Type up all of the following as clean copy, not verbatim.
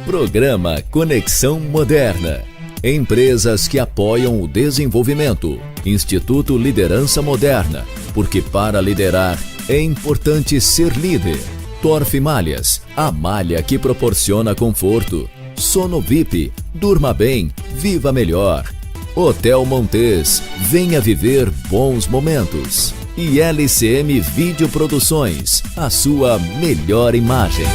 Programa Conexão Moderna. Empresas que apoiam o desenvolvimento. Instituto Liderança Moderna. Porque para liderar é importante ser líder. Torf Malhas, a malha que proporciona conforto. Sono VIP, durma bem, viva melhor. Hotel Montes, venha viver bons momentos. E LCM Videoproduções, a sua melhor imagem.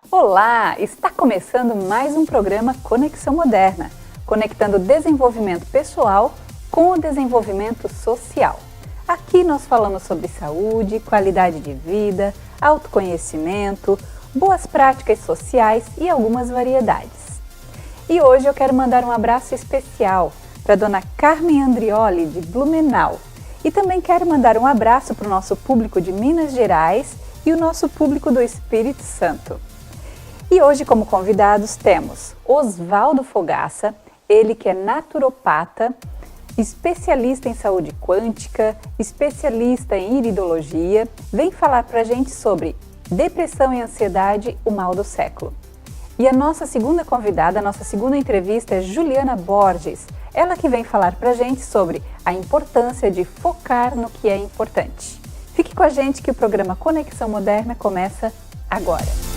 Olá! Está começando mais um programa Conexão Moderna, conectando o desenvolvimento pessoal com o desenvolvimento social. Aqui nós falamos sobre saúde, qualidade de vida, autoconhecimento, boas práticas sociais e algumas variedades. E hoje eu quero mandar um abraço especial para a dona Carmen Andrioli, de Blumenau. E também quero mandar um abraço para o nosso público de Minas Gerais e o nosso público do Espírito Santo. E hoje, como convidados, temos Oswaldo Fogaça, ele que é naturopata, especialista em saúde quântica, especialista em iridologia, vem falar para a gente sobre depressão e ansiedade, o mal do século. E a nossa segunda convidada, a nossa segunda entrevista é Juliana Borges, ela que vem falar para a gente sobre a importância de focar no que é importante. Fique com a gente que o programa Conexão Moderna começa agora.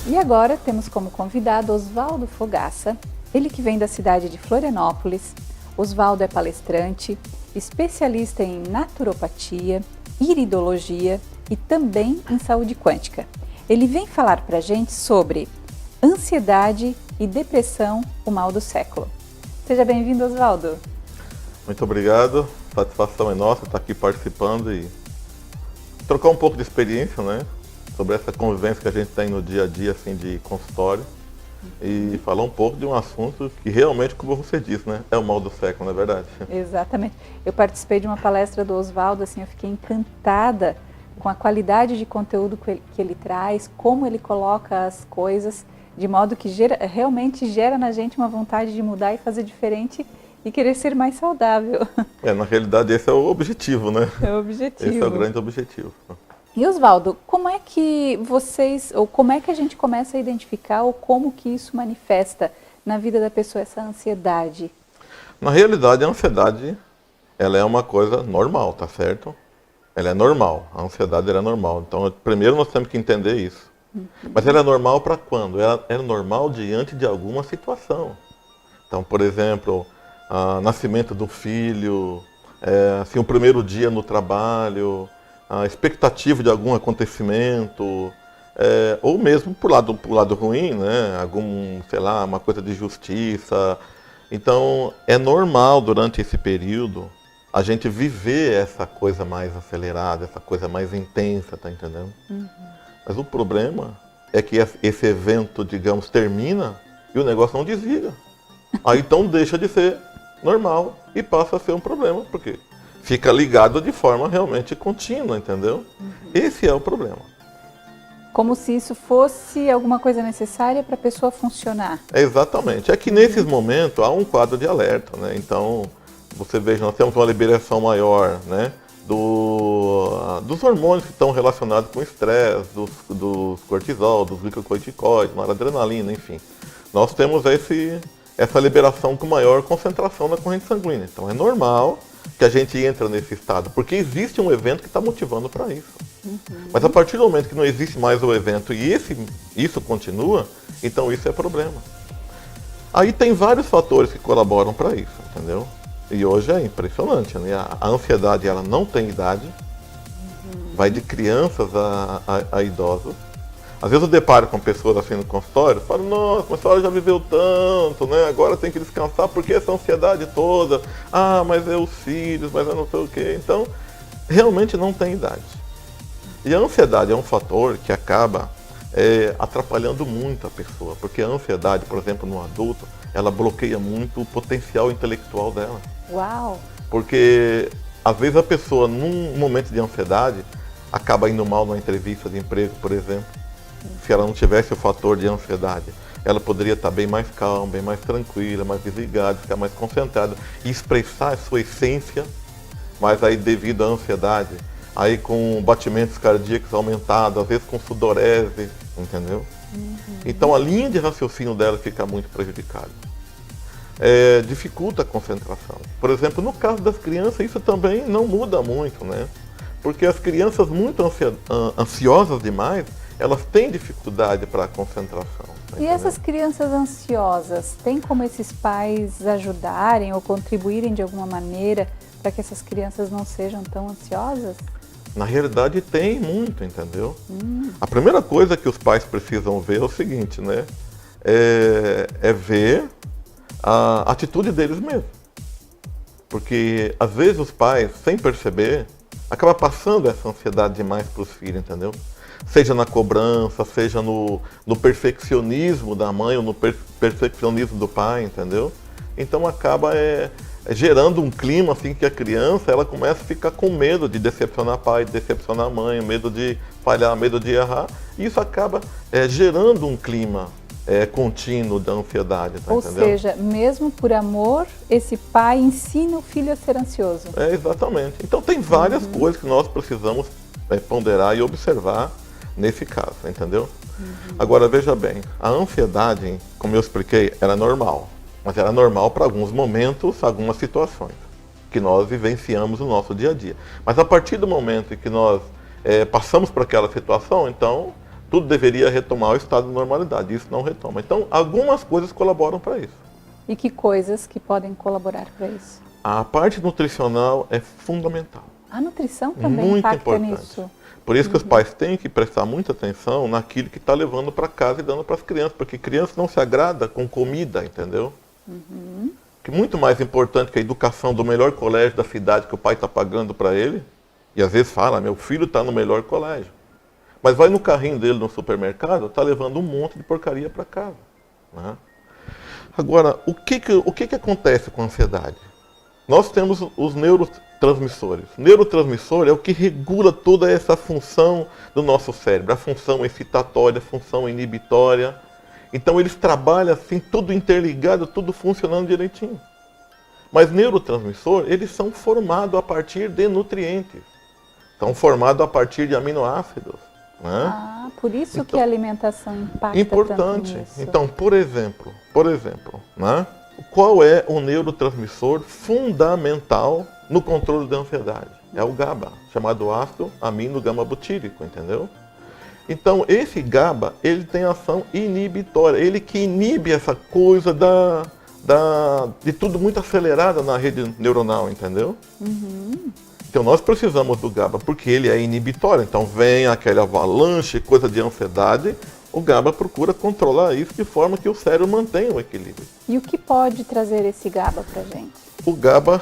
E agora temos como convidado Oswaldo Fogaça, ele que vem da cidade de Florianópolis. Oswaldo é palestrante, especialista em naturopatia, iridologia e também em saúde quântica. Ele vem falar para a gente sobre ansiedade e depressão, o mal do século. Seja bem-vindo, Oswaldo. Muito obrigado, satisfação é nossa estar aqui participando e trocar um pouco de experiência, né? Sobre essa convivência que a gente tem no dia a dia, assim, de consultório, e falar um pouco de um assunto que realmente, como você disse, né, é o mal do século, não é verdade? Exatamente. Eu participei de uma palestra do Oswaldo, assim, eu fiquei encantada com a qualidade de conteúdo que ele traz, como ele coloca as coisas, de modo que realmente gera na gente uma vontade de mudar e fazer diferente e querer ser mais saudável. Na realidade, esse é o objetivo, né? É o objetivo. Esse é o grande objetivo. E Oswaldo, como é que como é que a gente começa a identificar ou como que isso manifesta na vida da pessoa, essa ansiedade? Na realidade, a ansiedade, ela é uma coisa normal, tá certo? Ela é normal, a ansiedade é normal. Então, primeiro nós temos que entender isso. Mas ela é normal para quando? Ela é normal diante de alguma situação. Então, por exemplo, nascimento do filho, assim, o primeiro dia no trabalho, a expectativa de algum acontecimento, ou mesmo pro lado ruim, né? Uma coisa de justiça. Então, é normal durante esse período a gente viver essa coisa mais acelerada, essa coisa mais intensa, tá entendendo? Mas o problema é que esse evento, digamos, termina e o negócio não desliga. Aí então deixa de ser normal e passa a ser um problema, por quê? Fica ligado de forma realmente contínua, entendeu? Esse é o problema. Como se isso fosse alguma coisa necessária para a pessoa funcionar. Exatamente. É que nesses momentos há um quadro de alerta, né? Então, você veja, nós temos uma liberação maior, né? Dos hormônios que estão relacionados com o estresse, dos cortisol, dos glicocorticoides, noradrenalina, enfim. Nós temos essa liberação com maior concentração na corrente sanguínea. Então, é normal que a gente entra nesse estado, porque existe um evento que está motivando para isso. Mas a partir do momento que não existe mais o evento e isso continua, então isso é problema. Aí tem vários fatores que colaboram para isso, entendeu? E hoje é impressionante, né? A ansiedade, ela não tem idade, vai de crianças a idosos. Às vezes eu deparo com pessoas assim no consultório, falo, nossa, mas a senhora já viveu tanto, né? Agora tem que descansar, porque essa ansiedade toda? Ah, mas é os filhos, mas eu não sei o quê. Então, realmente não tem idade. E a ansiedade é um fator que acaba atrapalhando muito a pessoa, porque a ansiedade, por exemplo, no adulto, ela bloqueia muito o potencial intelectual dela. Uau! Porque às vezes a pessoa, num momento de ansiedade, acaba indo mal numa entrevista de emprego, por exemplo. Se ela não tivesse o fator de ansiedade, ela poderia estar bem mais calma, bem mais tranquila, mais desligada, ficar mais concentrada e expressar a sua essência, mas aí devido à ansiedade, aí com batimentos cardíacos aumentados, às vezes com sudorese, entendeu? Então a linha de raciocínio dela fica muito prejudicada. Dificulta a concentração. Por exemplo, no caso das crianças, isso também não muda muito, né? Porque as crianças muito ansiosas demais, elas têm dificuldade para a concentração. E essas crianças ansiosas, tem como esses pais ajudarem ou contribuírem de alguma maneira para que essas crianças não sejam tão ansiosas? Na realidade tem muito, entendeu? A primeira coisa que os pais precisam ver é o seguinte, né? É ver a atitude deles mesmos. Porque às vezes os pais, sem perceber, acabam passando essa ansiedade demais para os filhos, entendeu? Seja na cobrança, seja no perfeccionismo da mãe ou no perfeccionismo do pai, entendeu? Então acaba gerando um clima assim que a criança ela começa a ficar com medo de decepcionar pai, de decepcionar mãe, medo de falhar, medo de errar. E isso acaba gerando um clima contínuo da ansiedade, tá entendendo? Ou seja, mesmo por amor, esse pai ensina o filho a ser ansioso. Exatamente. Então tem várias coisas que nós precisamos ponderar e observar nesse caso, entendeu? Agora veja bem, a ansiedade, como eu expliquei, era normal. Mas era normal para alguns momentos, algumas situações que nós vivenciamos no nosso dia a dia. Mas a partir do momento em que nós passamos por aquela situação, então tudo deveria retomar o estado de normalidade. Isso não retoma. Então, algumas coisas colaboram para isso. E que coisas que podem colaborar para isso? A parte nutricional é fundamental. A nutrição também muito impacta importante. nisso. Por isso que os pais têm que prestar muita atenção naquilo que está levando para casa e dando para as crianças, porque criança não se agrada com comida, entendeu? Que muito mais importante que a educação do melhor colégio da cidade que o pai está pagando para ele, e às vezes fala, meu filho está no melhor colégio. Mas vai no carrinho dele no supermercado, está levando um monte de porcaria para casa. Né? Agora, o que acontece com a ansiedade? Nós temos os neurotransmissores. Neurotransmissor é o que regula toda essa função do nosso cérebro, a função excitatória, a função inibitória. Então eles trabalham assim, tudo interligado, tudo funcionando direitinho. Mas neurotransmissor, eles são formados a partir de nutrientes. São formados a partir de aminoácidos. Né? Ah, por isso que a alimentação impacta importante. Tanto nisso. Então, por exemplo, né? Qual é o neurotransmissor fundamental no controle da ansiedade? É o GABA, chamado ácido amino gama-butírico, entendeu? Então, esse GABA, ele tem ação inibitória, ele que inibe essa coisa de tudo muito acelerado na rede neuronal, entendeu? Então, nós precisamos do GABA, porque ele é inibitório. Então, vem aquela avalanche, coisa de ansiedade, o GABA procura controlar isso de forma que o cérebro mantenha o equilíbrio. E o que pode trazer esse GABA para a gente? O GABA,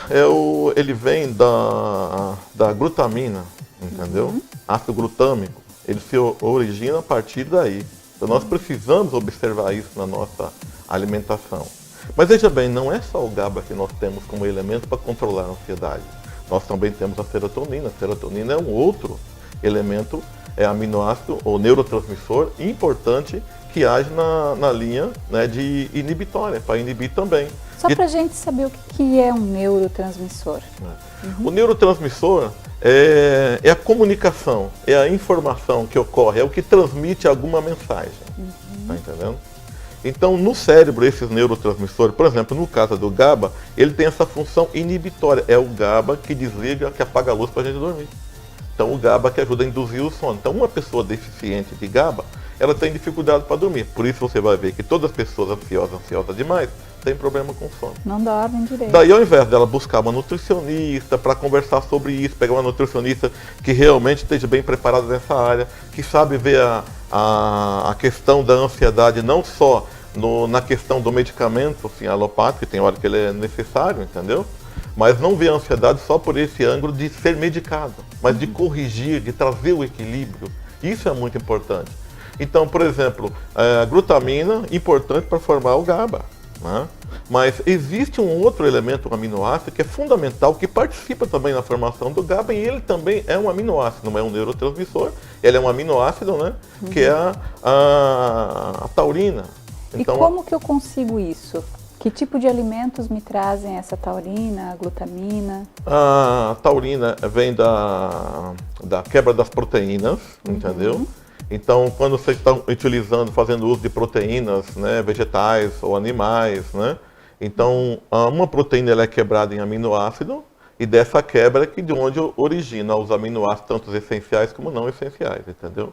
ele vem da glutamina, entendeu? Ácido glutâmico. Ele se origina a partir daí. Então, nós precisamos observar isso na nossa alimentação. Mas veja bem, não é só o GABA que nós temos como elemento para controlar a ansiedade. Nós também temos a serotonina. A serotonina é um outro elemento, aminoácido ou neurotransmissor importante que age na linha, né, de inibitória, para inibir também. Só para a gente saber o que é um neurotransmissor. O neurotransmissor é a comunicação, é a informação que ocorre, é o que transmite alguma mensagem. Tá entendendo? Então, no cérebro, esses neurotransmissores, por exemplo, no caso do GABA, ele tem essa função inibitória. É o GABA que desliga, que apaga a luz para a gente dormir. Então, o GABA que ajuda a induzir o sono. Então, uma pessoa deficiente de GABA, ela tem dificuldade para dormir. Por isso, você vai ver que todas as pessoas ansiosas demais, têm problema com sono. Não dormem direito. Daí, ao invés dela buscar uma nutricionista para conversar sobre isso, pegar uma nutricionista que realmente esteja bem preparada nessa área, que sabe ver a questão da ansiedade não só na questão do medicamento assim, alopático, que tem hora que ele é necessário, entendeu? Mas não vê a ansiedade só por esse ângulo de ser medicado, mas de corrigir, de trazer o equilíbrio. Isso é muito importante. Então, por exemplo, a glutamina, importante para formar o GABA. né? Mas existe um outro elemento, um aminoácido, que é fundamental, que participa também na formação do GABA, e ele também é um aminoácido, não é um neurotransmissor, ele é um aminoácido, né? Que é a taurina. Então, e como que eu consigo isso? Que tipo de alimentos me trazem essa taurina, a glutamina? A taurina vem da quebra das proteínas, entendeu? Então, quando você está utilizando, fazendo uso de proteínas, né, vegetais ou animais, né? Então, uma proteína ela é quebrada em aminoácido, e dessa quebra é que de onde origina os aminoácidos, tanto os essenciais como não essenciais, entendeu?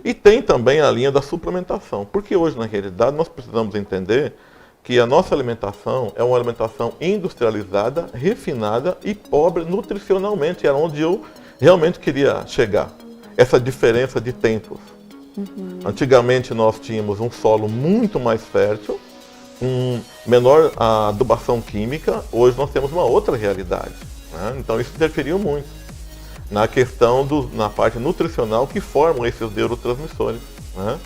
E tem também a linha da suplementação, porque hoje, na realidade, nós precisamos entender que a nossa alimentação é uma alimentação industrializada, refinada e pobre nutricionalmente. Era onde eu realmente queria chegar. Essa diferença de tempos. Antigamente nós tínhamos um solo muito mais fértil, com menor adubação química. Hoje nós temos uma outra realidade, né? Então isso interferiu muito na questão na parte nutricional que formam esses neurotransmissores, né?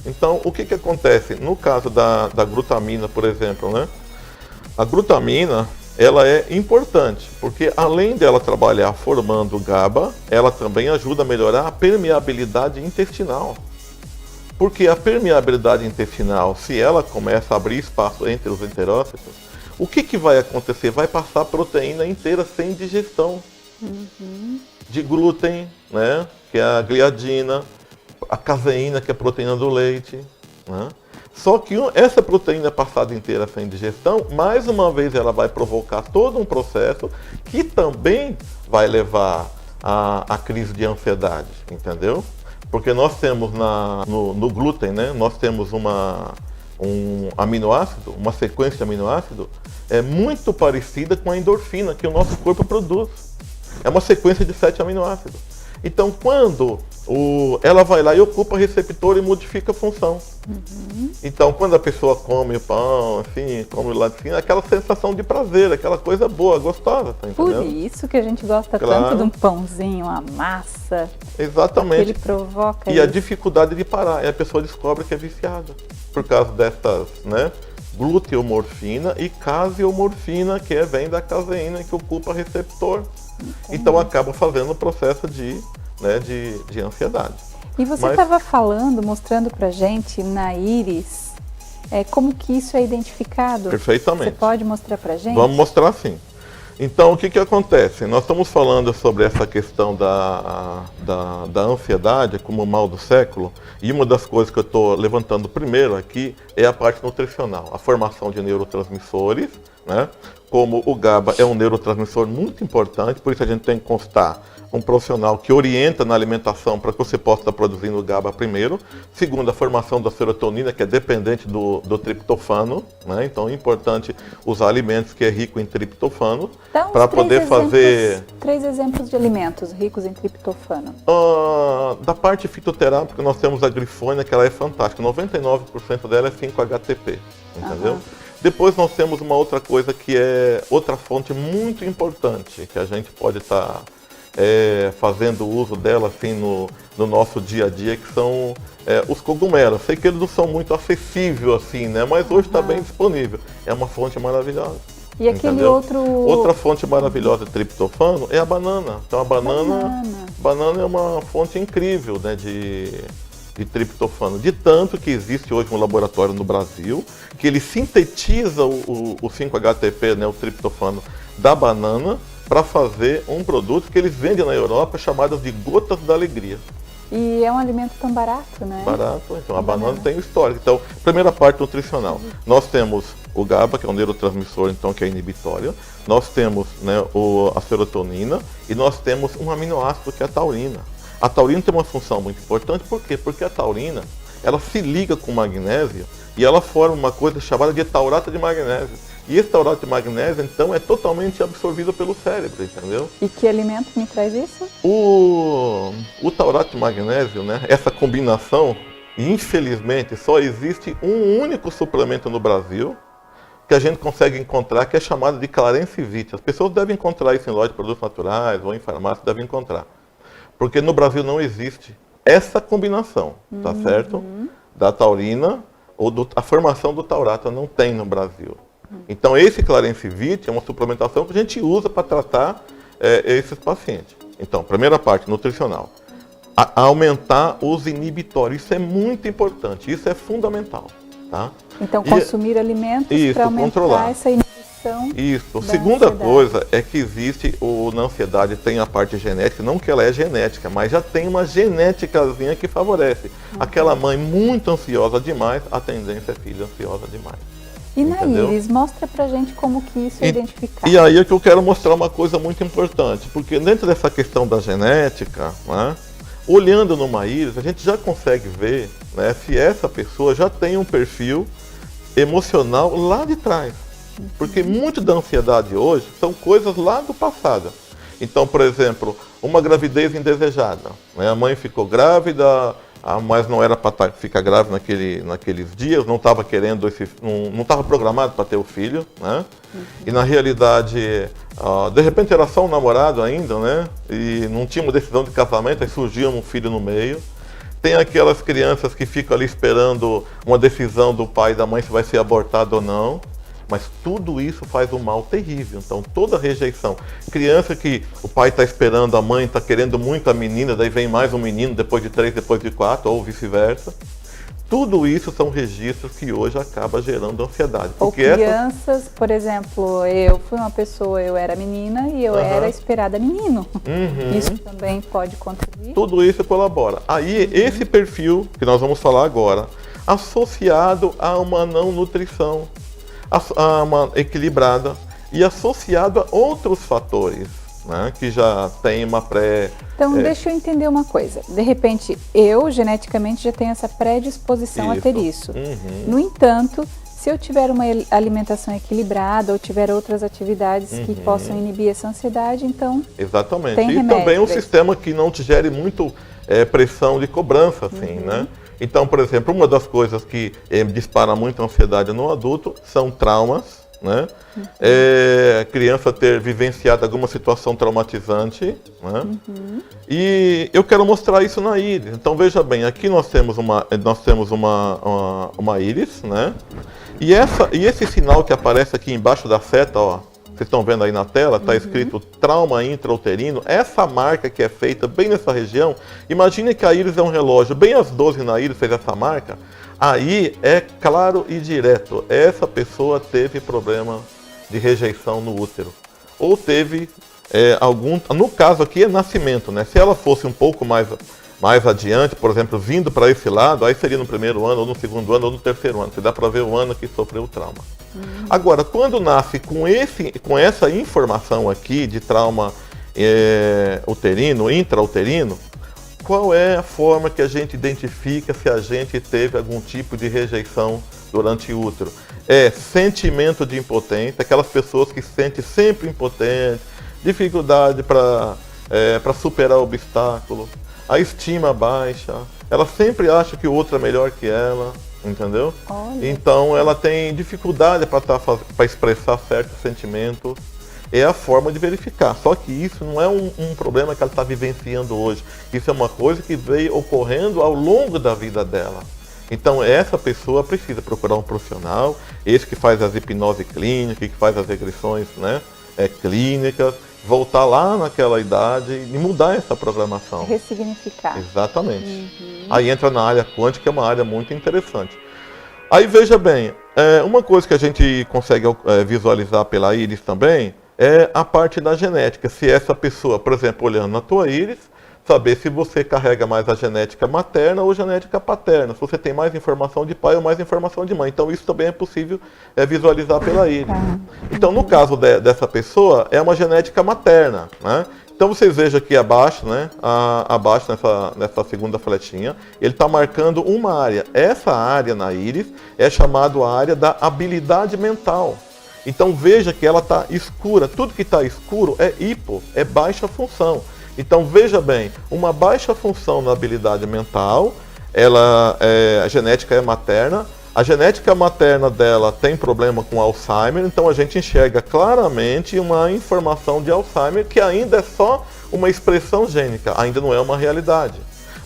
Então, o que acontece? No caso da glutamina, por exemplo, né? A glutamina, ela é importante, porque além dela trabalhar formando GABA, ela também ajuda a melhorar a permeabilidade intestinal. Porque a permeabilidade intestinal, se ela começa a abrir espaço entre os enterócitos, o que vai acontecer? Vai passar a proteína inteira sem digestão. De glúten, né? Que é a gliadina, a caseína, que é a proteína do leite, né? Só que essa proteína passada inteira sem digestão, mais uma vez ela vai provocar todo um processo que também vai levar à crise de ansiedade, entendeu? Porque nós temos no glúten, né, nós temos um aminoácido, uma sequência de aminoácido muito parecida com a endorfina que o nosso corpo produz. É uma sequência de 7 aminoácidos. Então, quando ela vai lá e ocupa receptor e modifica a função. Então, quando a pessoa come o pão, assim, come lá de cima, aquela sensação de prazer, aquela coisa boa, gostosa, tá entendendo? Por isso que a gente gosta tanto de um pãozinho, uma massa. Exatamente. Ele provoca a dificuldade de parar. E a pessoa descobre que é viciada. Por causa dessas, né? Gluteomorfina e caseomorfina, que vem da caseína, que ocupa receptor. Então acaba fazendo o processo de ansiedade. E você estava falando, mostrando pra gente na íris, como que isso é identificado? Perfeitamente. Você pode mostrar pra gente? Vamos mostrar sim. Então, o que acontece? Nós estamos falando sobre essa questão da ansiedade como o mal do século, e uma das coisas que eu estou levantando primeiro aqui é a parte nutricional, a formação de neurotransmissores, né? Como o GABA é um neurotransmissor muito importante, por isso a gente tem que constar um profissional que orienta na alimentação para que você possa estar produzindo o GABA primeiro. Segundo, a formação da serotonina, que é dependente do triptofano, né? Então é importante usar alimentos que é rico em triptofano para poder fazer... 3 exemplos de alimentos ricos em triptofano. Da parte fitoterápica nós temos a grifônia, que ela é fantástica. 99% dela é 5-HTP, entendeu? Depois nós temos uma outra coisa que é outra fonte muito importante, que a gente pode estar fazendo uso dela assim no nosso dia a dia, que são os cogumelos. Sei que eles não são muito acessíveis assim, né? Mas hoje está bem disponível. É uma fonte maravilhosa. E aquele outra fonte maravilhosa de triptofano é a banana. Então a banana é uma fonte incrível, né, de triptofano. De tanto que existe hoje um laboratório no Brasil que ele sintetiza o 5-HTP, né, o triptofano da banana, para fazer um produto que eles vendem na Europa chamadas de gotas da alegria. E é um alimento tão barato, né? Barato, então a banana tem o histórico. Então, primeira parte nutricional. Nós temos o GABA, que é um neurotransmissor, então, que é inibitório. Nós temos, né, a serotonina e nós temos um aminoácido que é a taurina. A taurina tem uma função muito importante, por quê? Porque a taurina, ela se liga com o magnésio e ela forma uma coisa chamada de taurato de magnésio. E esse taurato de magnésio, então, é totalmente absorvido pelo cérebro, entendeu? E que alimento me traz isso? O taurato de magnésio, né, essa combinação, infelizmente, só existe um único suplemento no Brasil que a gente consegue encontrar, que é chamado de Clarence Vit. As pessoas devem encontrar isso em loja de produtos naturais ou em farmácia, devem encontrar. Porque no Brasil não existe essa combinação, tá certo? Da taurina a formação do taurata não tem no Brasil. Então esse Clarencivit é uma suplementação que a gente usa para tratar esses pacientes. Então, primeira parte, nutricional. Aumentar os inibitórios, isso é muito importante, isso é fundamental. Tá? Então, consumir alimentos para aumentar controlar essa inibição. Isso. A segunda coisa é que existe, na ansiedade tem a parte genética, não que ela é genética, mas já tem uma genéticazinha que favorece. Aquela mãe muito ansiosa demais, a tendência é filha ansiosa demais. E na íris, mostra pra gente como que isso é identificado. E aí é que eu quero mostrar uma coisa muito importante, porque dentro dessa questão da genética, né, olhando numa íris, a gente já consegue ver, né, se essa pessoa já tem um perfil emocional lá de trás. Porque muito da ansiedade hoje são coisas lá do passado. Então, por exemplo, uma gravidez indesejada. Né, a mãe ficou grávida, mas não era para ficar grávida naqueles dias, não estava querendo, não estava programado para ter o filho, né? E na realidade, de repente era só um namorado ainda, né? E não tinha uma decisão de casamento, aí surgia um filho no meio. Tem aquelas crianças que ficam ali esperando uma decisão do pai e da mãe se vai ser abortado ou não. Mas tudo isso faz um mal terrível. Então, toda rejeição. Criança que o pai está esperando, a mãe está querendo muito a menina, daí vem mais um menino depois de 3, depois de 4, ou vice-versa. Tudo isso são registros que hoje acaba gerando ansiedade. Ou crianças, por exemplo, eu fui uma pessoa, eu era menina e eu era esperada menino. Isso também pode contribuir? Tudo isso colabora. Aí, esse perfil que nós vamos falar agora, associado a uma não nutrição, uma equilibrada e associado a outros fatores, né, que já tem uma Então, deixa eu entender uma coisa. De repente, eu geneticamente já tenho essa predisposição a ter isso. No entanto, se eu tiver uma alimentação equilibrada ou tiver outras atividades que possam inibir essa ansiedade, então exatamente. Tem e também um sistema que não te gere muito pressão de cobrança, assim, né? Então, por exemplo, uma das coisas que dispara muito a ansiedade no adulto são traumas, né? A criança ter vivenciado alguma situação traumatizante, né? E eu quero mostrar isso na íris. Então, veja bem, aqui nós temos uma íris, né? E esse sinal que aparece aqui embaixo da seta, ó, vocês estão vendo aí na tela, está escrito trauma intrauterino. Essa marca que é feita bem nessa região, imagine que a íris é um relógio, bem às 12 na íris fez essa marca, aí é claro e direto, essa pessoa teve problema de rejeição no útero. Ou teve no caso aqui é nascimento, né? Se ela fosse um pouco mais adiante, por exemplo, vindo para esse lado, aí seria no primeiro ano, ou no segundo ano, ou no terceiro ano, que dá para ver o ano que sofreu o trauma. Agora, quando nasce com essa informação aqui de trauma uterino, intrauterino, qual é a forma que a gente identifica se a gente teve algum tipo de rejeição durante o útero? É sentimento de impotência, aquelas pessoas que se sentem sempre impotentes, dificuldade para superar obstáculos, a estima baixa, ela sempre acha que o outro é melhor que ela, entendeu? Olha. Então ela tem dificuldade para expressar certos sentimentos. É a forma de verificar. Só que isso não é um problema que ela está vivenciando hoje. Isso é uma coisa que veio ocorrendo ao longo da vida dela. Então essa pessoa precisa procurar um profissional, esse que faz as hipnose clínicas, que faz as regressões, né, clínicas, voltar lá naquela idade e mudar essa programação. Ressignificar. Exatamente. Aí entra na área quântica, que é uma área muito interessante. Aí veja bem, uma coisa que a gente consegue visualizar pela íris também é a parte da genética. Se essa pessoa, por exemplo, olhando na tua íris, saber se você carrega mais a genética materna ou genética paterna, se você tem mais informação de pai ou mais informação de mãe. Então isso também é possível visualizar pela íris. Então no caso dessa pessoa, é uma genética materna, né? Então vocês vejam aqui abaixo, né? Abaixo nessa segunda flechinha, ele está marcando uma área. Essa área na íris é chamada a área da habilidade mental. Então veja que ela está escura. Tudo que está escuro é hipo, é baixa função. Então veja bem, uma baixa função na habilidade mental, a genética é materna. A genética materna dela tem problema com Alzheimer, então a gente enxerga claramente uma informação de Alzheimer que ainda é só uma expressão gênica, ainda não é uma realidade.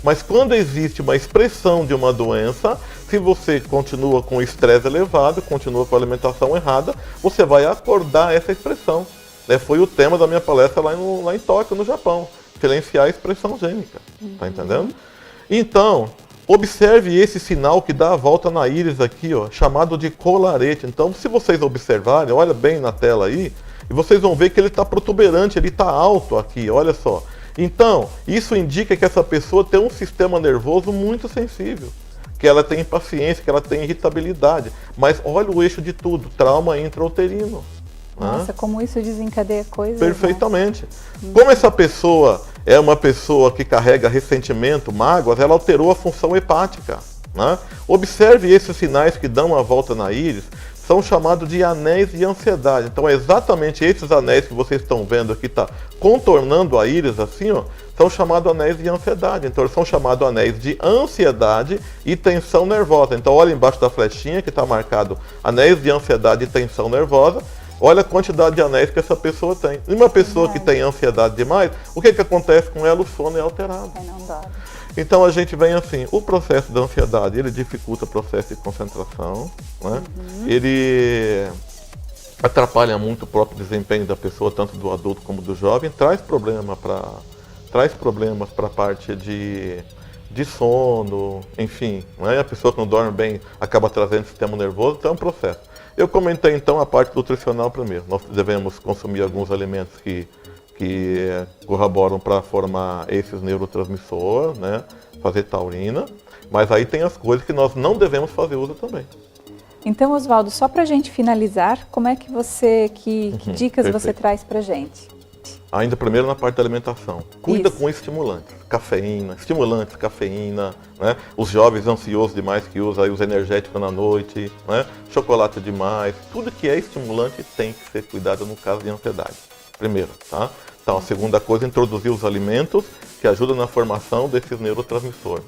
Mas quando existe uma expressão de uma doença, se você continua com estresse elevado, continua com a alimentação errada, você vai acordar essa expressão. Foi o tema da minha palestra lá em Tóquio, no Japão. Silenciar a expressão gênica. Tá entendendo? Então, observe esse sinal que dá a volta na íris aqui, ó, chamado de colarete. Então, se vocês observarem, olha bem na tela aí, e vocês vão ver que ele está protuberante, ele está alto aqui, olha só. Então, isso indica que essa pessoa tem um sistema nervoso muito sensível, que ela tem impaciência, que ela tem irritabilidade. Mas olha o eixo de tudo, trauma intrauterino. Nossa, como isso desencadeia coisas. Perfeitamente. Como essa pessoa é uma pessoa que carrega ressentimento, mágoas, ela alterou a função hepática. Né? Observe esses sinais que dão a volta na íris, são chamados de anéis de ansiedade. Então é exatamente esses anéis que vocês estão vendo aqui, tá contornando a íris assim, ó, são chamados anéis de ansiedade. Então eles são chamados anéis de ansiedade e tensão nervosa. Então olha embaixo da flechinha que está marcado anéis de ansiedade e tensão nervosa. Olha a quantidade de anéis que essa pessoa tem. E uma pessoa que tem ansiedade demais, o que acontece com ela? O sono é alterado. Então a gente vem assim, o processo da ansiedade, ele dificulta o processo de concentração, né? Ele atrapalha muito o próprio desempenho da pessoa, tanto do adulto como do jovem, traz problemas para a parte de sono, enfim, né? A pessoa que não dorme bem acaba trazendo sistema nervoso, então é um processo. Eu comentei então a parte nutricional primeiro. Nós devemos consumir alguns alimentos que corroboram para formar esses neurotransmissores, né? Fazer taurina, mas aí tem as coisas que nós não devemos fazer uso também. Então, Oswaldo, só para a gente finalizar, como é que que dicas perfeito. Você traz para a gente? Ainda primeiro na parte da alimentação. Cuida com estimulantes, cafeína, né? Os jovens ansiosos demais que usam aí os energéticos na noite, né? Chocolate demais, tudo que é estimulante tem que ser cuidado no caso de ansiedade. Primeiro, tá? Então, a segunda coisa, introduzir os alimentos que ajudam na formação desses neurotransmissores.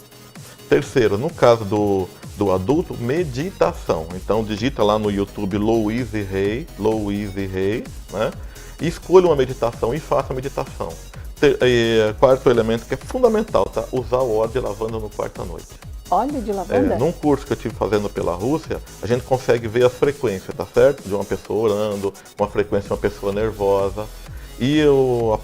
Terceiro, no caso do adulto, meditação. Então, digita lá no YouTube Louise Hay, né? E escolha uma meditação e faça a meditação. Quarto elemento que é fundamental, tá? Usar o óleo de lavanda no quarto à noite. Óleo de lavanda? Num curso que eu estive fazendo pela Rússia, a gente consegue ver as frequências, tá certo? De uma pessoa orando, uma frequência de uma pessoa nervosa. E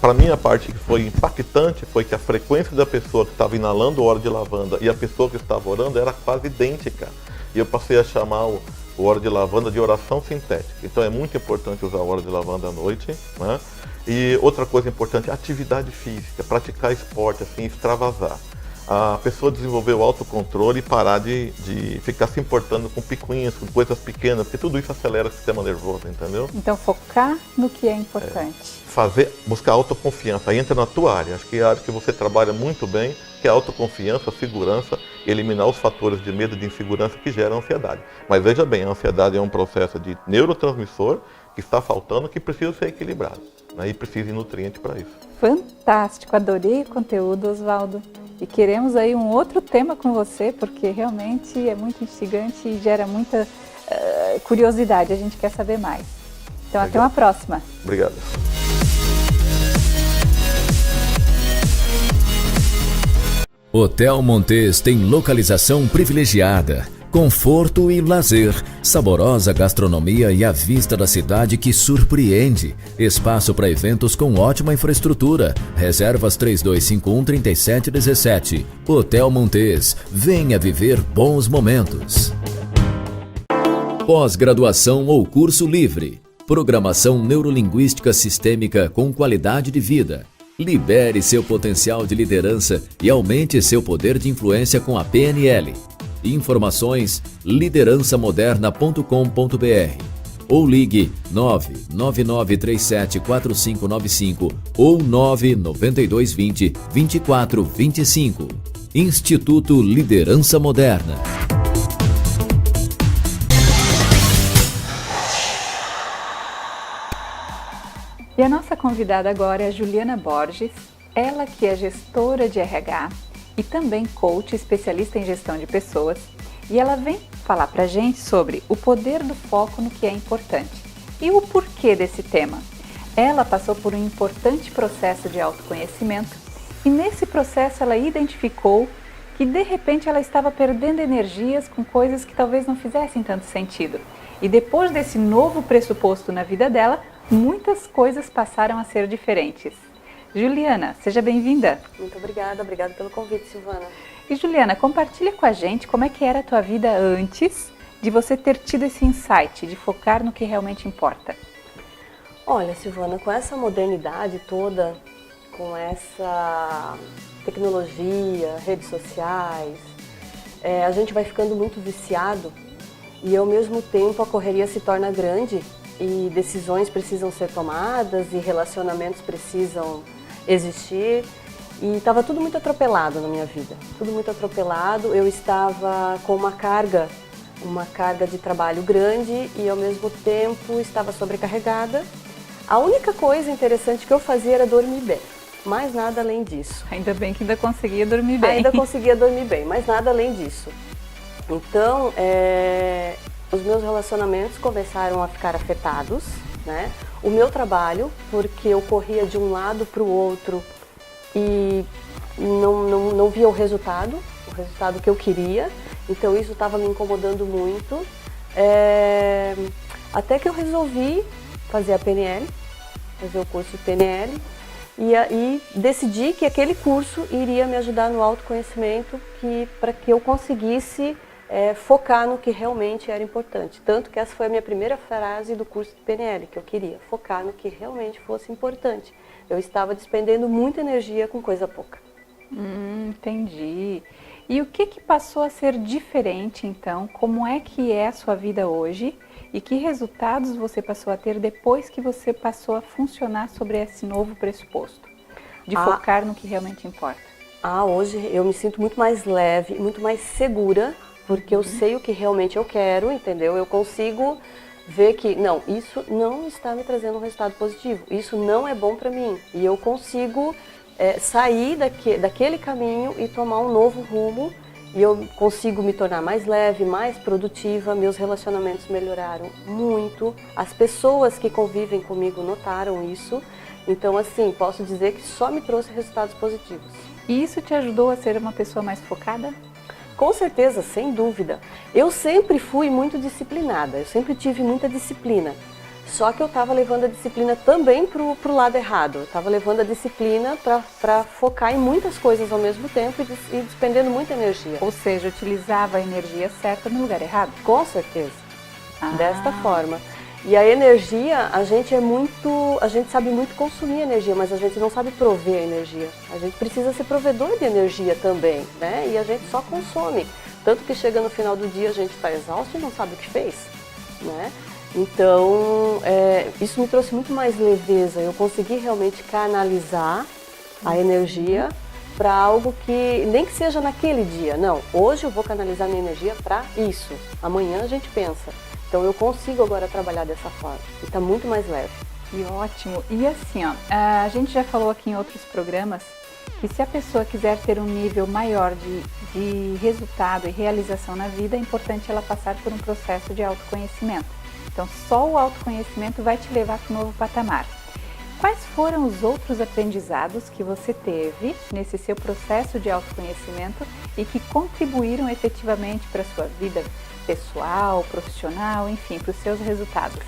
para mim a parte que foi impactante foi que a frequência da pessoa que estava inalando o óleo de lavanda e a pessoa que estava orando era quase idêntica. E eu passei a chamar o óleo de lavanda de oração sintética. Então é muito importante usar o óleo de lavanda à noite, né? E outra coisa importante é atividade física, praticar esporte, assim, extravasar. A pessoa desenvolver o autocontrole e parar de ficar se importando com picuinhas, com coisas pequenas, porque tudo isso acelera o sistema nervoso, entendeu? Então focar no que é importante. Buscar autoconfiança, aí entra na tua área. Acho que é a área que você trabalha muito bem, que é a autoconfiança, segurança, eliminar os fatores de medo e de insegurança que geram ansiedade. Mas veja bem, a ansiedade é um processo de neurotransmissor que está faltando, que precisa ser equilibrado, né? E precisa de nutriente para isso. Fantástico, adorei o conteúdo, Oswaldo. E queremos aí um outro tema com você, porque realmente é muito instigante e gera muita curiosidade, a gente quer saber mais. Então, legal. Até uma próxima. Obrigado. Hotel Montes tem localização privilegiada, conforto e lazer, saborosa gastronomia e a vista da cidade que surpreende. Espaço para eventos com ótima infraestrutura. Reservas 3251-3717. Hotel Montes. Venha viver bons momentos. Pós-graduação ou curso livre. Programação neurolinguística sistêmica com qualidade de vida. Libere seu potencial de liderança e aumente seu poder de influência com a PNL. Informações liderançamoderna.com.br ou ligue 999374595 ou 99220-2425. Instituto Liderança Moderna. E a nossa convidada agora é a Juliana Borges, ela que é gestora de RH e também coach especialista em gestão de pessoas, e ela vem falar pra gente sobre o poder do foco no que é importante e o porquê desse tema. Ela passou por um importante processo de autoconhecimento e nesse processo ela identificou que de repente ela estava perdendo energias com coisas que talvez não fizessem tanto sentido. E depois desse novo pressuposto na vida dela, muitas coisas passaram a ser diferentes. Juliana, seja bem-vinda. Muito obrigada pelo convite, Silvana. E Juliana, compartilha com a gente como é que era a tua vida antes de você ter tido esse insight, de focar no que realmente importa. Olha, Silvana, com essa modernidade toda, com essa tecnologia, redes sociais, a gente vai ficando muito viciado e ao mesmo tempo a correria se torna grande e decisões precisam ser tomadas e relacionamentos precisam existir e estava tudo muito atropelado na minha vida, tudo muito atropelado. Eu estava com uma carga de trabalho grande e ao mesmo tempo estava sobrecarregada. A única coisa interessante que eu fazia era dormir bem, mais nada além disso. Ainda bem que ainda conseguia dormir bem. Ainda conseguia dormir bem, mas nada além disso. Então, os meus relacionamentos começaram a ficar afetados, né? O meu trabalho, porque eu corria de um lado para o outro e não via o resultado que eu queria. Então isso estava me incomodando muito. Até que eu resolvi fazer a PNL, fazer o curso PNL e decidi que aquele curso iria me ajudar no autoconhecimento para que eu conseguisse focar no que realmente era importante. Tanto que essa foi a minha primeira frase do curso de PNL, que eu queria focar no que realmente fosse importante. Eu estava despendendo muita energia com coisa pouca. Entendi. E o que passou a ser diferente, então? Como é que é a sua vida hoje? E que resultados você passou a ter depois que você passou a funcionar sobre esse novo pressuposto? De focar no que realmente importa. Hoje eu me sinto muito mais leve, muito mais segura, porque eu sei o que realmente eu quero, entendeu? Eu consigo ver que, não, isso não está me trazendo um resultado positivo, isso não é bom para mim. E eu consigo sair daquele caminho e tomar um novo rumo. E eu consigo me tornar mais leve, mais produtiva, meus relacionamentos melhoraram muito, as pessoas que convivem comigo notaram isso, então assim, posso dizer que só me trouxe resultados positivos. E isso te ajudou a ser uma pessoa mais focada? Com certeza, sem dúvida. Eu sempre fui muito disciplinada, eu sempre tive muita disciplina. Só que eu estava levando a disciplina também para o lado errado. Eu estava levando a disciplina para focar em muitas coisas ao mesmo tempo e despendendo muita energia. Ou seja, utilizava a energia certa no lugar errado? Com certeza. Desta forma. E a energia, a gente sabe muito consumir energia, mas a gente não sabe prover a energia. A gente precisa ser provedor de energia também, né? E a gente só consome. Tanto que chega no final do dia a gente está exausto e não sabe o que fez, né? Então, isso me trouxe muito mais leveza. Eu consegui realmente canalizar a energia para algo que, nem que seja naquele dia. Não, hoje eu vou canalizar minha energia para isso. Amanhã a gente pensa. Então eu consigo agora trabalhar dessa forma. E está muito mais leve. E ótimo. E assim, a gente já falou aqui em outros programas que se a pessoa quiser ter um nível maior de resultado e realização na vida, é importante ela passar por um processo de autoconhecimento. Então, só o autoconhecimento vai te levar para um novo patamar. Quais foram os outros aprendizados que você teve nesse seu processo de autoconhecimento e que contribuíram efetivamente para a sua vida pessoal, profissional, enfim, para os seus resultados?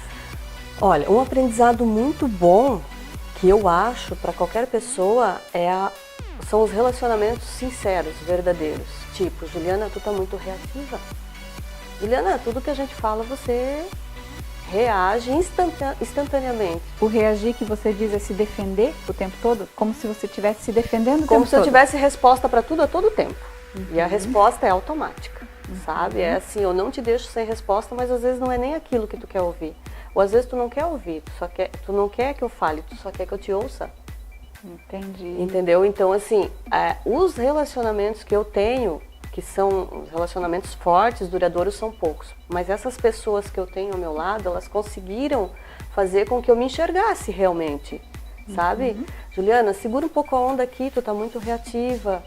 Olha, um aprendizado muito bom que eu acho para qualquer pessoa são os relacionamentos sinceros, verdadeiros. Tipo, Juliana, tu tá muito reativa. Juliana, tudo que a gente fala você reage instantaneamente. O reagir que você diz é se defender o tempo todo? Como se você estivesse se defendendo o tempo todo? Como se eu tivesse resposta para tudo a todo tempo. E a resposta é automática, sabe? É assim, eu não te deixo sem resposta, mas às vezes não é nem aquilo que tu quer ouvir. Ou às vezes tu não quer ouvir, tu não quer que eu fale, tu só quer que eu te ouça. Entendi. Entendeu? Então, assim, os relacionamentos que eu tenho, que são relacionamentos fortes, duradouros, são poucos. Mas essas pessoas que eu tenho ao meu lado, elas conseguiram fazer com que eu me enxergasse realmente, sabe? Juliana, segura um pouco a onda aqui, tu tá muito reativa.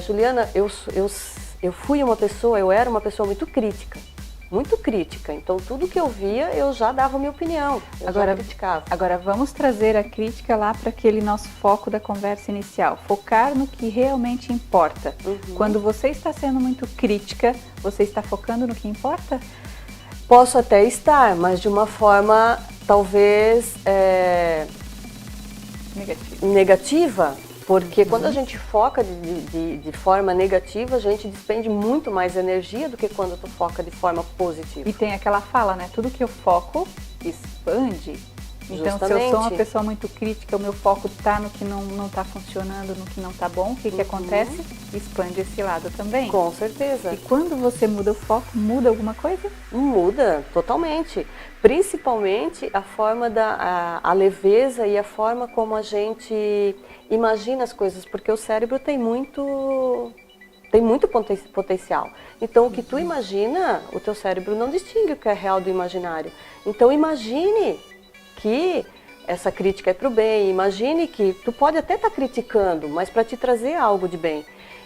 Juliana, eu era uma pessoa muito crítica. muito crítica. Então tudo que eu via, eu já dava minha opinião, eu já criticava. Agora vamos trazer a crítica lá para aquele nosso foco da conversa inicial. Focar no que realmente importa. Quando você está sendo muito crítica, você está focando no que importa? Posso até estar, mas de uma forma talvez negativa. Porque quando a gente foca de forma negativa, a gente despende muito mais energia do que quando tu foca de forma positiva. E tem aquela fala, né? Tudo que eu foco expande. Então, Justamente. se eu sou uma pessoa muito crítica, o meu foco está no que não está funcionando, no que não está bom, o que acontece? Expande esse lado também. Com certeza. E quando você muda o foco, muda alguma coisa? Muda, totalmente. Principalmente a forma a leveza e a forma como a gente imagina as coisas, porque o cérebro tem muito potencial. Então, o que tu imagina, o teu cérebro não distingue o que é real do imaginário. Então, imagine que essa crítica é para o bem, imagine que tu pode até estar criticando, mas para te trazer algo de bem.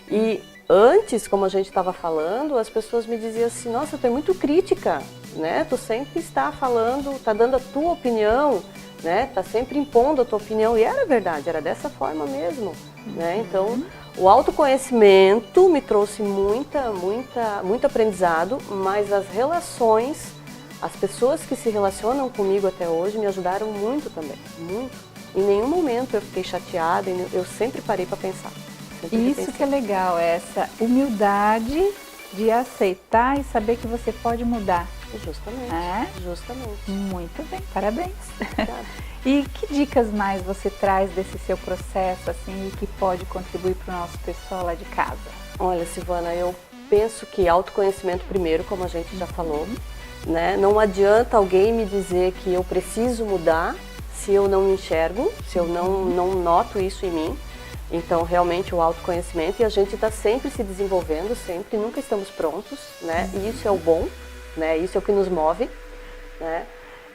E antes, como a gente estava falando, as pessoas me diziam assim, nossa, tu é muito crítica, né? Tu sempre está falando, está dando a tua opinião, né? Está sempre impondo a tua opinião, e era verdade, era dessa forma mesmo, né? Então, o autoconhecimento me trouxe muito aprendizado, mas as relações, as pessoas que se relacionam comigo até hoje me ajudaram muito também, muito. Em nenhum momento eu fiquei chateada, eu sempre parei para pensar. Isso que é legal, essa humildade de aceitar e saber que você pode mudar. Justamente, justamente. Muito bem, parabéns. Obrigada. E que dicas mais você traz desse seu processo, assim, e que pode contribuir para o nosso pessoal lá de casa? Olha, Silvana, eu penso que autoconhecimento primeiro, como a gente já falou, né? Não adianta alguém me dizer que eu preciso mudar se eu não me enxergo, se eu não noto isso em mim. Então, realmente, o autoconhecimento, e a gente está sempre se desenvolvendo, sempre, nunca estamos prontos, né? E isso é o bom, né? Isso é o que nos move, né?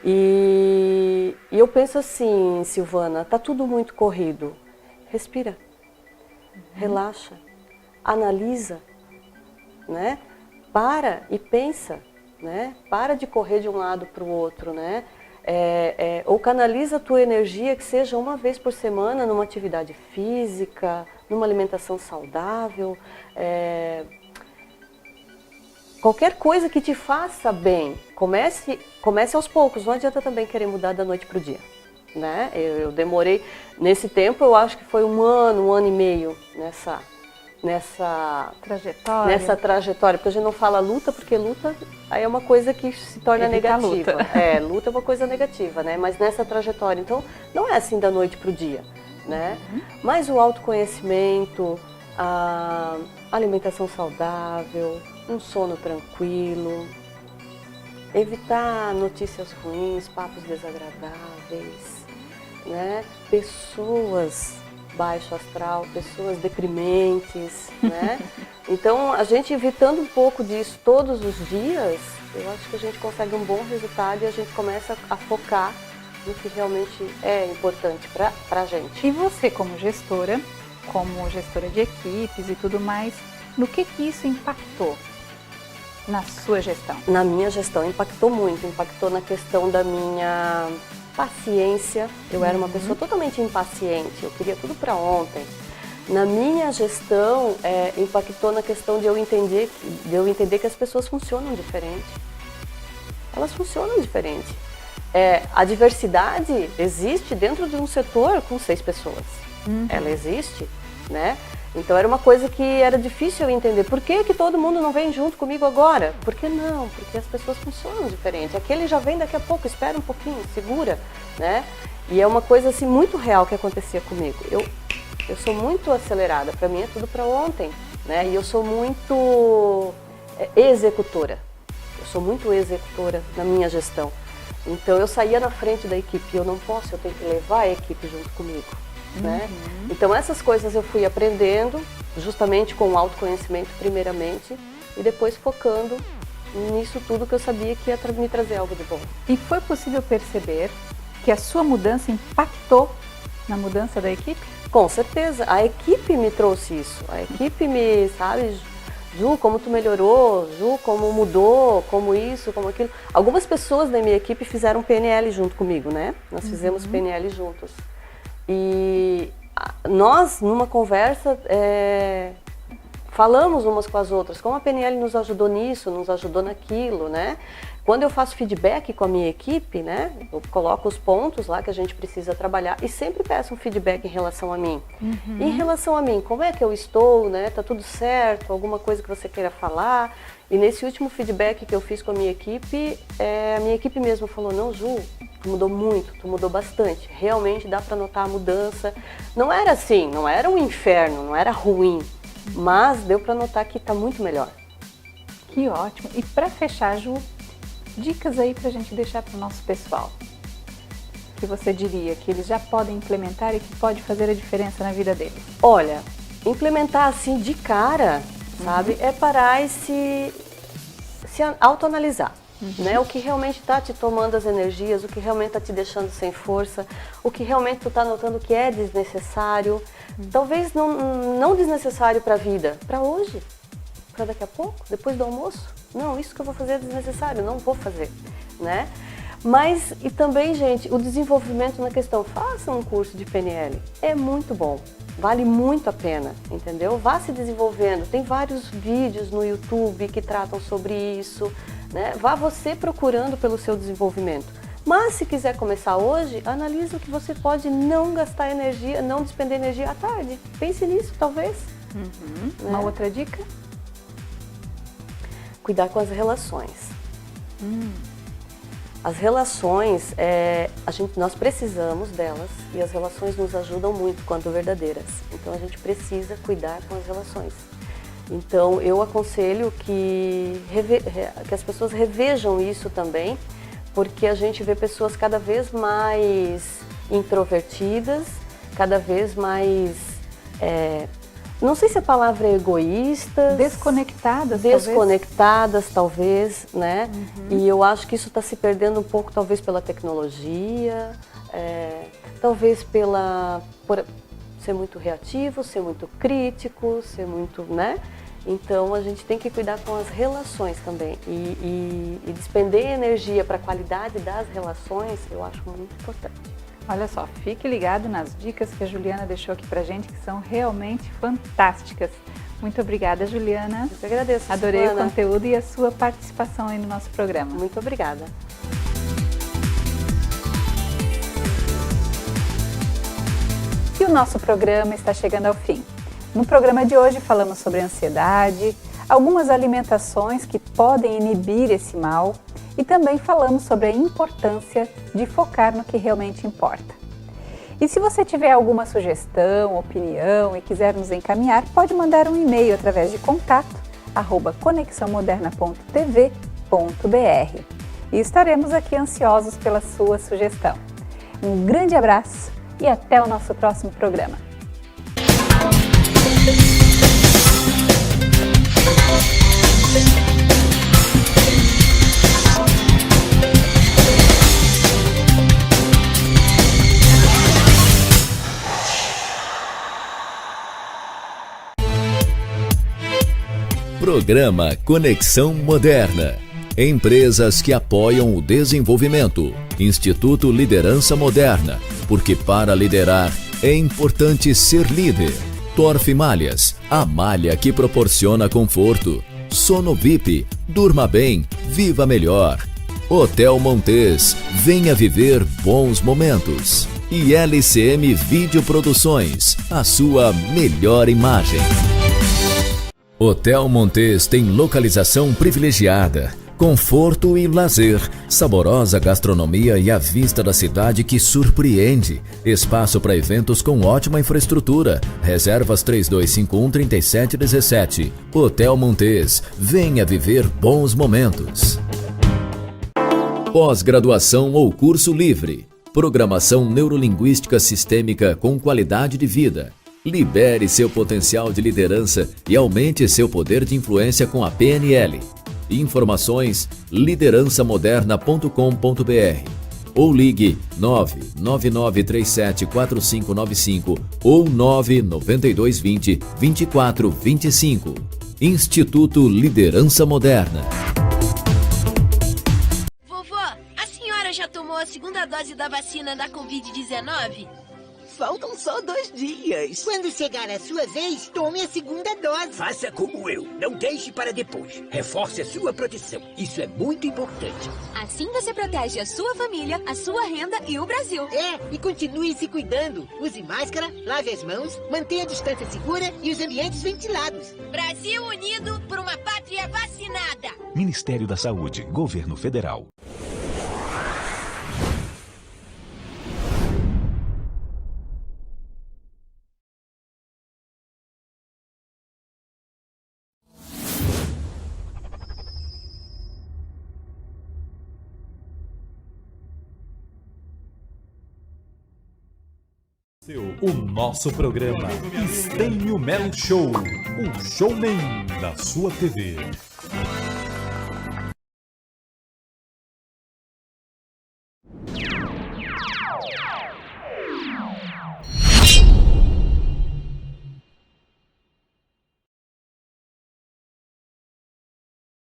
E eu penso assim, Silvana, tá tudo muito corrido. Respira, relaxa, analisa, né? Para e pensa, né? Para de correr de um lado para o outro, né? Ou canaliza a tua energia, que seja uma vez por semana numa atividade física, numa alimentação saudável, qualquer coisa que te faça bem. Comece aos poucos, não adianta também querer mudar da noite para o dia, né? Eu demorei, nesse tempo eu acho que foi um ano e meio nessa trajetória, porque a gente não fala luta, porque luta aí é uma coisa que se torna negativa. Luta é uma coisa negativa, né? Mas nessa trajetória, então, não é assim da noite para o dia, né? Mas o autoconhecimento, a alimentação saudável, um sono tranquilo, evitar notícias ruins, papos desagradáveis, né? Pessoas baixo astral, pessoas deprimentes, né? Então, a gente evitando um pouco disso todos os dias, eu acho que a gente consegue um bom resultado e a gente começa a focar no que realmente é importante para a gente. E você, como gestora de equipes e tudo mais, no que isso impactou na sua gestão? Na minha gestão impactou muito, impactou na questão da minha paciência. Eu era uma pessoa totalmente impaciente, eu queria tudo para ontem. Na minha gestão, impactou na questão de eu entender que as pessoas funcionam diferente. Elas funcionam diferente. A diversidade existe dentro de um setor com 6 pessoas. Ela existe, né? Então era uma coisa que era difícil eu entender. Por que todo mundo não vem junto comigo agora? Por que não? Porque as pessoas funcionam diferente. Aquele já vem daqui a pouco, espera um pouquinho, segura, né? E é uma coisa assim muito real que acontecia comigo. Eu sou muito acelerada, para mim é tudo para ontem, né? E eu sou muito executora. Eu sou muito executora na minha gestão. Então eu saía na frente da equipe, eu não posso, eu tenho que levar a equipe junto comigo. Né? Então essas coisas eu fui aprendendo justamente com o autoconhecimento primeiramente e depois focando nisso tudo que eu sabia que ia me trazer algo de bom. E foi possível perceber que a sua mudança impactou na mudança da equipe? Com certeza, a equipe me trouxe isso, a equipe me, sabe, Ju, como tu melhorou, Ju, como mudou, como isso, como aquilo. Algumas pessoas da minha equipe fizeram PNL junto comigo, né? Nós fizemos PNL juntos. E nós, numa conversa, falamos umas com as outras, como a PNL nos ajudou nisso, nos ajudou naquilo, né? Quando eu faço feedback com a minha equipe, né, eu coloco os pontos lá que a gente precisa trabalhar e sempre peço um feedback em relação a mim. Em relação a mim, como é que eu estou, né? Tá tudo certo? Alguma coisa que você queira falar? E nesse último feedback que eu fiz com a minha equipe mesmo falou, não, Ju, tu mudou muito, tu mudou bastante. Realmente dá para notar a mudança. Não era assim, não era um inferno, não era ruim, mas deu para notar que tá muito melhor. Que ótimo. E para fechar, Ju, dicas aí para a gente deixar para o nosso pessoal. Que você diria que eles já podem implementar e que pode fazer a diferença na vida deles? Olha, implementar assim de cara, sabe, é parar e se autoanalisar. Né? O que realmente está te tomando as energias, o que realmente está te deixando sem força, o que realmente tu está notando que é desnecessário. Talvez não desnecessário para a vida, para hoje, para daqui a pouco, depois do almoço. Não, isso que eu vou fazer é desnecessário, não vou fazer, né? Mas, e também, gente, o desenvolvimento na questão, faça um curso de PNL, é muito bom, vale muito a pena, entendeu? Vá se desenvolvendo, tem vários vídeos no YouTube que tratam sobre isso, né? Vá você procurando pelo seu desenvolvimento. Mas se quiser começar hoje, analise o que você pode não gastar energia, não despender energia à tarde. Pense nisso, talvez. Né? Uma outra dica? Cuidar com as relações. As relações, nós precisamos delas e as relações nos ajudam muito quanto verdadeiras. Então a gente precisa cuidar com as relações. Então eu aconselho que as pessoas revejam isso também, porque a gente vê pessoas cada vez mais introvertidas, cada vez mais, não sei se a palavra é egoísta. Desconectadas, talvez, né? E eu acho que isso está se perdendo um pouco, talvez pela tecnologia, talvez por ser muito reativo, ser muito crítico, ser muito, né? Então a gente tem que cuidar com as relações também e despender energia para a qualidade das relações, eu acho muito importante. Olha só, fique ligado nas dicas que a Juliana deixou aqui pra gente, que são realmente fantásticas. Muito obrigada, Juliana. Eu que agradeço, Adorei Silvana. o conteúdo e a sua participação aí no nosso programa. Muito obrigada. E o nosso programa está chegando ao fim. No programa de hoje falamos sobre ansiedade, algumas alimentações que podem inibir esse mal e também falamos sobre a importância de focar no que realmente importa. E se você tiver alguma sugestão, opinião e quiser nos encaminhar, pode mandar um e-mail através de contato@conexãomoderna.tv.br e estaremos aqui ansiosos pela sua sugestão. Um grande abraço e até o nosso próximo programa. Programa Conexão Moderna. Empresas que apoiam o desenvolvimento. Instituto Liderança Moderna, porque para liderar é importante ser líder. Torf Malhas, a malha que proporciona conforto. Sono VIP, durma bem, viva melhor. Hotel Montes, venha viver bons momentos. E LCM Videoproduções, a sua melhor imagem. Hotel Montes tem localização privilegiada, conforto e lazer, saborosa gastronomia e a vista da cidade que surpreende. Espaço para eventos com ótima infraestrutura. Reservas 3251-3717. Hotel Montes, venha viver bons momentos. Pós-graduação ou curso livre. Programação neurolinguística sistêmica com qualidade de vida. Libere seu potencial de liderança e aumente seu poder de influência com a PNL. Informações liderançamoderna.com.br ou ligue 999374595 ou 99220 2425. Instituto Liderança Moderna. Vovó, a senhora já tomou a segunda dose da vacina da Covid-19? Faltam só 2 dias. Quando chegar a sua vez, tome a segunda dose. Faça como eu. Não deixe para depois. Reforce a sua proteção. Isso é muito importante. Assim você protege a sua família, a sua renda e o Brasil. E continue se cuidando. Use máscara, lave as mãos, mantenha a distância segura e os ambientes ventilados. Brasil unido por uma pátria vacinada. Ministério da Saúde, Governo Federal. O nosso programa Estênio Melo Show, um showman da sua TV.